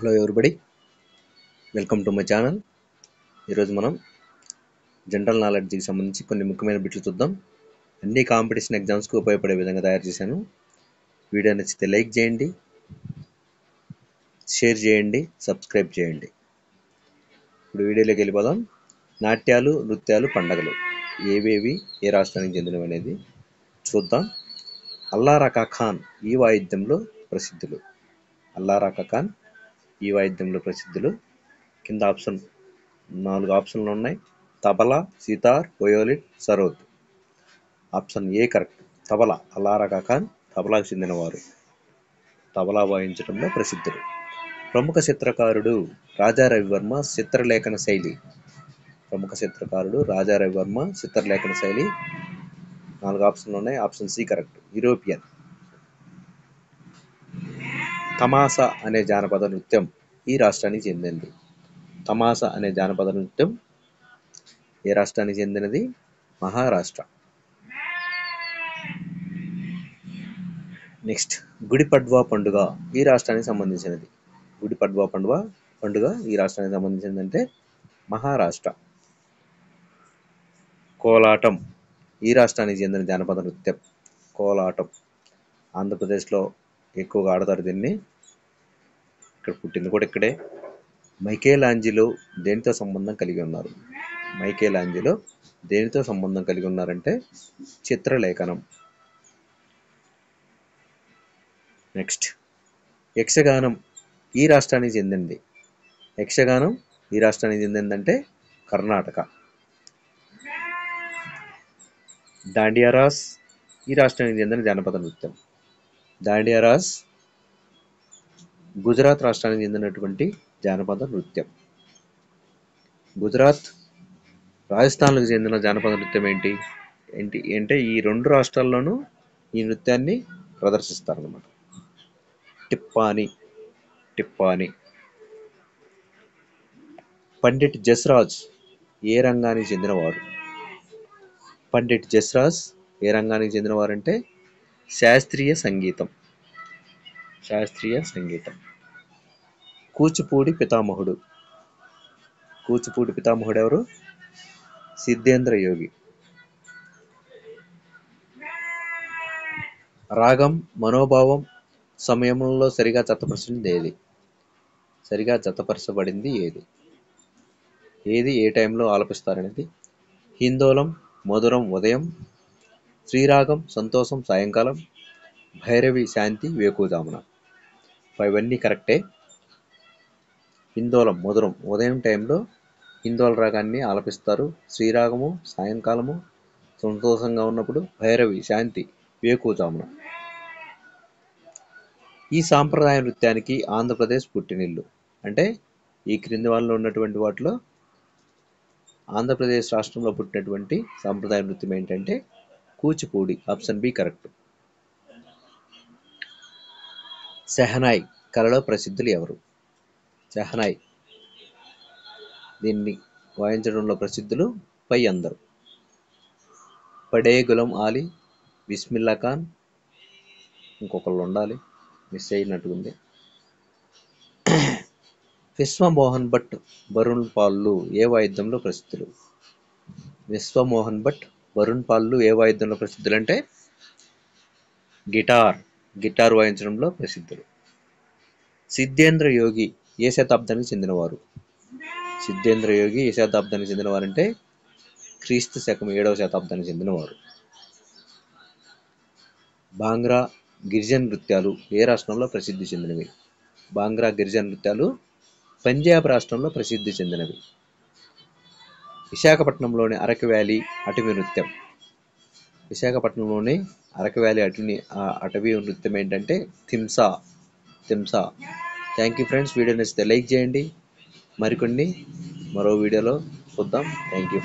Hello everybody, welcome to my channel. ఈరోజు మనం general నాలెడ్జ్కి సంబంధించి కొన్ని ముఖ్యమైన బిట్లు చూద్దాం. అన్ని కాంపిటీషన్ ఎగ్జామ్స్కి ఉపయోగపడే విధంగా తయారు చేశాను. వీడియో నచ్చితే లైక్ చేయండి, షేర్ చేయండి, సబ్స్క్రైబ్ చేయండి. ఇప్పుడు వీడియోలోకి వెళ్ళిపోదాం. నాట్యాలు, నృత్యాలు, పండగలు ఏవేవి ఏ రాష్ట్రానికి చెందినవి అనేది చూద్దాం. అల్లా రకా ఖాన్ ఈ వాయిద్యంలో ప్రసిద్ధులు. అల్లా రకా ఖాన్ ఈ వాయిద్యంలో ప్రసిద్ధులు. కింద 4 ఆప్షన్లు ఉన్నాయి. Tabla, sitar, violin, sarod. Option A correct. Tabla. Alla Rakha Khan తబలాకు చెందినవారు. తబలా వాయించడంలో ప్రసిద్ధులు. ప్రముఖ చిత్రకారుడు రాజా రవివర్మ చిత్రలేఖన శైలి. ప్రముఖ చిత్రకారుడు రాజా రవివర్మ చిత్రలేఖన శైలి. 4 ఆప్షన్లు ఉన్నాయి. Option C correct. European. Tamasha అనే జానపద నృత్యం ఈ రాష్ట్రానికి చెందింది. తమాసా అనే జానపద నృత్యం ఏ రాష్ట్రానికి చెందినది? మహారాష్ట్ర. నెక్స్ట్, గుడి పడ్వా పండుగ ఈ రాష్ట్రానికి సంబంధించినది. గుడి పడ్వా పండుగ ఈ రాష్ట్రానికి సంబంధించిందంటే మహారాష్ట్ర. కోలాటం ఈ రాష్ట్రానికి చెందిన జానపద నృత్యం. కోలాటం ఆంధ్రప్రదేశ్లో ఎక్కువగా ఆడతారు దీన్ని. ఇక్కడ పుట్టింది కూడా ఇక్కడే. మైకేలాంజిలో దేనితో సంబంధం కలిగి ఉన్నారు? మైకేలాంజిలో దేనితో సంబంధం కలిగి ఉన్నారంటే చిత్రలేఖనం. నెక్స్ట్, యక్షగానం ఈ రాష్ట్రానికి చెందింది. యక్షగానం ఈ రాష్ట్రానికి చెందిందంటే కర్ణాటక. దాండియారాస్ ఈ రాష్ట్రానికి చెందిన జానపద నృత్యం. దాండియారాస్ గుజరాత్ రాష్ట్రానికి చెందినటువంటి జానపద నృత్యం. గుజరాత్, రాజస్థాన్లకు చెందిన జానపద నృత్యం ఏంటి అంటే ఈ 2 రాష్ట్రాల్లోనూ ఈ నృత్యాన్ని ప్రదర్శిస్తారన్నమాట. టిప్పాని. పండిట్ జస్రాజ్ ఏ రంగానికి చెందినవారు? పండిట్ జస్రాజ్ ఏ రంగానికి చెందినవారంటే శాస్త్రీయ సంగీతం. కూచిపూడి పితామహుడు ఎవరు? సిద్ధేంద్ర యోగి. రాగం, మనోభావం సమయంలో సరిగా జతపరచబడింది ఏది ఏ టైంలో ఆలపిస్తారనేది. హిందోళం, మధురం ఉదయం, శ్రీరాగం సంతోషం సాయంకాలం, భైరవి శాంతి వేకువజామున. ఇవన్నీ కరెక్టే. హిందోళం మధురం ఉదయం టైంలో హిందోళ రాగాన్ని ఆలపిస్తారు. శ్రీరాగము సాయంకాలము సంతోషంగా ఉన్నప్పుడు, భైరవి శాంతి వేకువజామున. ఈ సాంప్రదాయ నృత్యానికి ఆంధ్రప్రదేశ్ పుట్టినిల్లు. అంటే ఈ క్రింది వాళ్ళలో ఉన్నటువంటి వాటిలో ఆంధ్రప్రదేశ్ రాష్ట్రంలో పుట్టినటువంటి సాంప్రదాయ నృత్యం ఏంటంటే Kuchipudi. Option B correct. Shehnai కళలో ప్రసిద్ధులు ఎవరు? సెహనాయ్ దీన్ని వాయించడంలో ప్రసిద్ధులు పై అందరు. పడే గులం ఆలీ, బిస్మిల్లా ఖాన్, ఇంకొకళ్ళు ఉండాలి, మిస్ అయినట్టుకుంది. విశ్వమోహన్ భట్, వరుణ్ పాళ్ళు ఏ వాయిద్యంలో ప్రసిద్ధులు? విశ్వమోహన్ భట్, వరుణ్ పాళ్ళు ఏ వాయిద్యంలో ప్రసిద్ధులు అంటే గిటార్ వాయించడంలో ప్రసిద్ధులు. సిద్ధేంద్ర యోగి ఏ శతాబ్దానికి చెందినవారు? సిద్ధేంద్ర యోగి ఏ శతాబ్దానికి చెందినవారంటే క్రీస్తు శకం 7వ శతాబ్దానికి చెందినవారు. భాంగ్రా గిరిజన నృత్యాలు ఏ రాష్ట్రంలో ప్రసిద్ధి చెందినవి? భాంగ్రా గిరిజన నృత్యాలు పంజాబ్ రాష్ట్రంలో ప్రసిద్ధి చెందినవి. విశాఖపట్నంలోని అరకు వ్యాలీ అటవీ నృత్యం. విశాఖపట్నంలోని అరకు వ్యాలీ అటవీ నృత్యం ఏంటంటే Dhimsa. Thank you friends. Video నచ్చితే లైక్ చేయండి. మరో వీడియోలో చూద్దాం. Thank you.